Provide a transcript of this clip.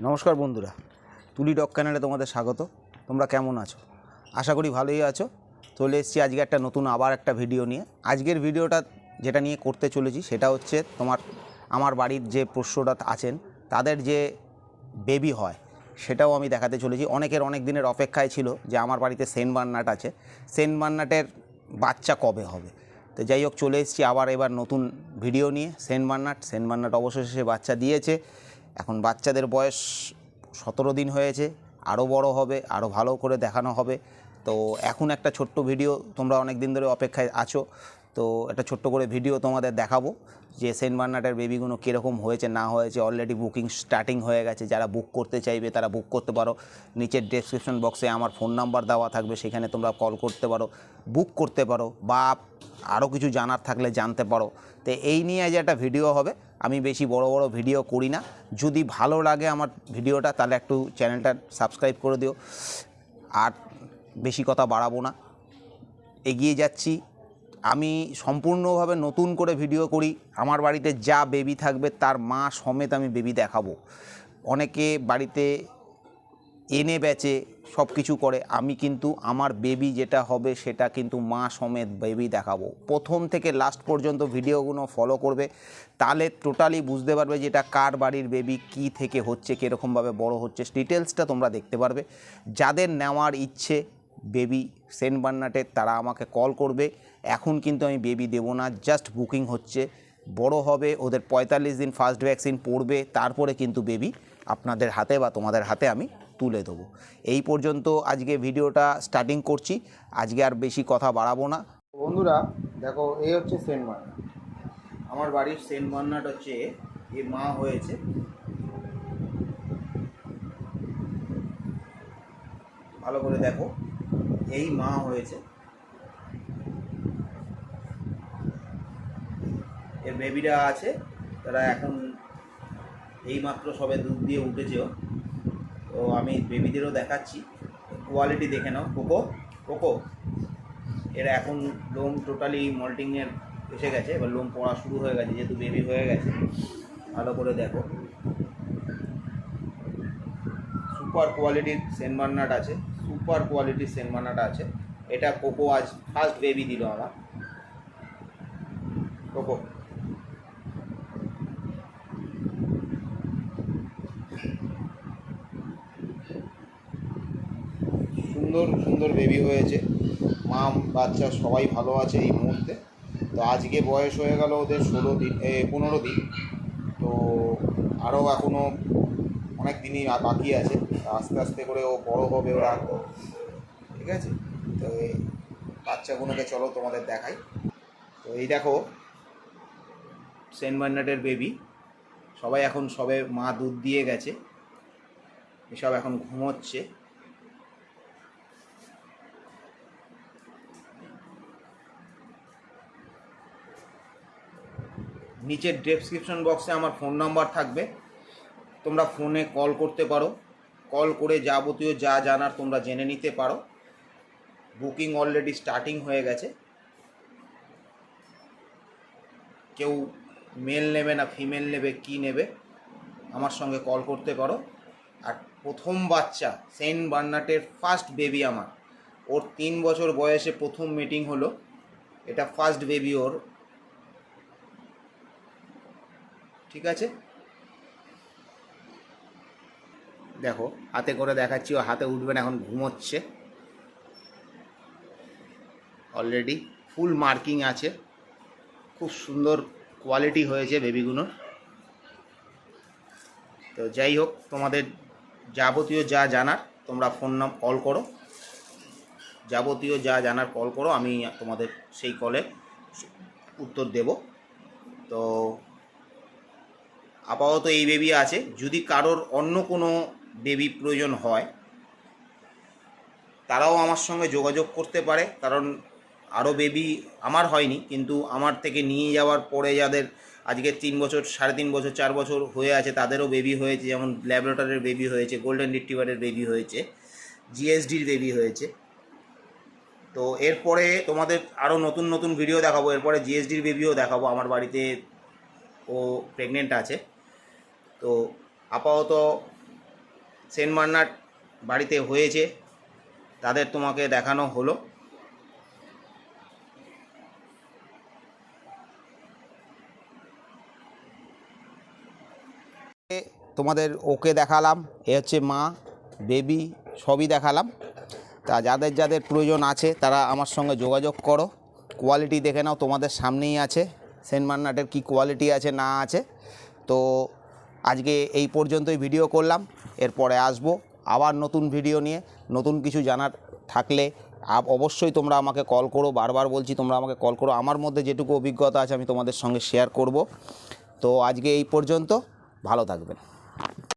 নমস্কার বন্ধুরা, তুলি ডগ চ্যানেলে তোমাদের স্বাগত। তোমরা কেমন আছো? আশা করি ভালোই আছো। চলে এসেছি আজকে একটা নতুন আবার একটা ভিডিও নিয়ে। আজকের ভিডিওটা যেটা নিয়ে করতে চলেছি সেটা হচ্ছে আমার বাড়ির যে পোষ্যরা আছেন তাদের যে বেবি হয় সেটাও আমি দেখাতে চলেছি। অনেকের অনেক দিনের অপেক্ষায় ছিল যে আমার বাড়িতে সেন্ট বার্নার্ড আছে, সেন্ট বার্নার্ডের বাচ্চা কবে হবে। তো যাই হোক, চলে এসেছি আবার এবার নতুন ভিডিও নিয়ে। সেন্ট বার্নার্ড অবশেষে বাচ্চা দিয়েছে। এখন বাচ্চাদের বয়স 17 দিন হয়েছে, আরও বড় হবে, আরও ভালো করে দেখানো হবে। তো এখন একটা ছোট্ট ভিডিও, তোমরা অনেক দিন ধরে অপেক্ষায় আছো, তো একটা ছোট্ট করে ভিডিও তোমাদের দেখাবো যে সেন্ট বার্নার্ডের বেবিগুলো কীরকম হয়েছে না হয়েছে। অলরেডি বুকিং স্টার্টিং হয়ে গেছে। যারা বুক করতে চাইবে তারা বুক করতে পারো। নিচের ডেসক্রিপশন বক্সে আমার ফোন নাম্বার দেওয়া থাকবে, সেখানে তোমরা কল করতে পারো, বুক করতে পারো, বা আরও কিছু জানার থাকলে জানতে পারো। তো এই নিয়ে যে একটা ভিডিও হবে। আমি বেশি বড় বড় ভিডিও করি না। যদি ভালো লাগে আমার ভিডিওটা তাহলে একটু চ্যানেলটা সাবস্ক্রাইব করে দিও। আর বেশি কথা বাড়াবো না, এগিয়ে যাচ্ছি। আমি সম্পূর্ণভাবে নতুন করে ভিডিও করি। আমার বাড়িতে যা বেবি থাকবে তার মা সমেত আমি বেবি দেখাবো। অনেকে বাড়িতে এনে বেচে সব কিছু করে, আমি কিন্তু আমার বেবি যেটা হবে সেটা কিন্তু মা সমেত বেবি দেখাবো। প্রথম থেকে লাস্ট পর্যন্ত ভিডিওগুলো ফলো করবে, তাহলে টোটালি বুঝতে পারবে যে এটা কার বাড়ির বেবি, কী থেকে হচ্ছে, কীরকমভাবে বড় হচ্ছে, ডিটেলসটা তোমরা দেখতে পারবে। যাদের নেওয়ার ইচ্ছে বেবি সেন্ট বার্নার্ডের তারা আমাকে কল করবে। এখন কিন্তু আমি বেবি দেবো না, জাস্ট বুকিং হচ্ছে। বড় হবে, ওদের 45 দিন ফার্স্ট ভ্যাকসিন পড়বে, তারপরে কিন্তু বেবি আপনাদের হাতে বা তোমাদের হাতে আমি তুলে দেবো। এই পর্যন্ত আজকে ভিডিওটা স্টার্টিং করছি। আজকে আর বেশি কথা বাড়াবো না। বন্ধুরা দেখো, এই হচ্ছে সেন্ট বার্নার্ড। আমার বাড়ির সেন্ট বার্নার্ড হচ্ছে এ মা হয়েছে। ভালো করে দেখো, এই মা হয়েছে। এর বেবিরা আছে, তারা এখন এইমাত্র সবে দুধ দিয়ে উঠেছে। তো আমি বেবিদেরও দেখাচ্ছি, কোয়ালিটি দেখে নাও। কোকো কোকো এরা এখন লোম টোটালি মল্টিংয়ের এসে গেছে, এবার লোম পড়া শুরু হয়ে গেছে যেহেতু বেবি হয়ে গেছে। ভালো করে দেখো, সুপার কোয়ালিটির সেন্ট বার্নার্ড আছে, সুপার কোয়ালিটির সেন্ট বার্নার্ড আছে। এটা কোকো আজ ফার্স্ট বেবি দিল আমার। কোকো সুন্দর সুন্দর বেবি হয়েছে। মা বাচ্চা সবাই ভালো আছে এই মুহূর্তে। তো আজকে বয়স হয়ে গেল ওদের 15 দিন। তো আরও এখনও অনেক দিনই বাকি আছে। আস্তে আস্তে করে ও বড় হবে ওরা, ঠিক আছে? তো এই বাচ্চাগুলোকে চলো তোমাদের দেখাই। তো এই দেখো সেন্ট বার্নার্ডের বেবি। সবাই এখন সবে মা দুধ দিয়ে গেছে, এসব এখন ঘুমোচ্ছে। নিচের ডেসক্রিপশন বক্সে আমার ফোন নাম্বার থাকবে, তোমরা ফোনে কল করতে পারো। কল করে যাবতীয় যা জানার তোমরা জেনে নিতে পারো। বুকিং অলরেডি স্টার্টিং হয়ে গেছে। কেউ মেল নেবে না ফিমেল নেবে, কি নেবে, আমার সঙ্গে কল করতে পারো। আর প্রথম বাচ্চা সেন্ট বার্নার্ডের ফার্স্ট বেবি আমার, ওর 3 বছর বয়সে প্রথম মিটিং হলো। এটা ফার্স্ট বেবি ওর, ঠিক আছে? দেখো হাতে করে দেখাচ্ছি, ও হাতে উঠবে না, এখন ঘুমোচ্ছে। অলরেডি ফুল মার্কিং আছে, খুব সুন্দর কোয়ালিটি হয়েছে বেবিগুলোর। তো যাই হোক, তোমাদের যাবতীয় যা জানার তোমরা কল করো, যাবতীয় যা জানার কল করো, আমি তোমাদের সেই কলে উত্তর দেব। তো আপাতত এই বেবি আছে। যদি কারোর অন্য কোনো বেবি প্রয়োজন হয় তারাও আমার সঙ্গে যোগাযোগ করতে পারে, কারণ আরও বেবি আমার হয়নি, কিন্তু আমার থেকে নিয়ে যাওয়ার পরে যাদের আজকে 3 বছর 3.5 বছর 4 বছর হয়ে আছে তাদেরও বেবি হয়েছে। যেমন ল্যাব্রাডরের বেবি হয়েছে, গোল্ডেন রিট্রিভারের বেবি হয়েছে, জিএসডির বেবি হয়েছে। তো এরপরে তোমাদের আরও নতুন নতুন ভিডিও দেখাবো। এরপরে জিএসডির বেবিও দেখাবো। আমার বাড়িতে ও প্রেগনেন্ট আছে। তো আপাতত সেন্ট বার্নার্ড বাড়িতে হয়েছে তাদের তোমাকে দেখানো হলো। তোমাদের ওকে দেখালাম, এ হচ্ছে মা, বেবি সবই দেখালাম। তা যাদের যাদের প্রয়োজন আছে তারা আমার সঙ্গে যোগাযোগ করো, কোয়ালিটি দেখে নাও, তোমাদের সামনেই আছে সেন্ট বার্নার্ডের কী কোয়ালিটি আছে না আছে। তো আজকে এই পর্যন্তই ভিডিও করলাম, এরপরে আসবো আবার নতুন ভিডিও নিয়ে। নতুন কিছু জানার থাকলে অবশ্যই তোমরা আমাকে কল করো, বারবার বলছি তোমরা আমাকে কল করো, আমার মধ্যে যেটুকু অভিজ্ঞতা আছে আমি তোমাদের সঙ্গে শেয়ার করব। তো আজকে এই পর্যন্ত, ভালো থাকবেন।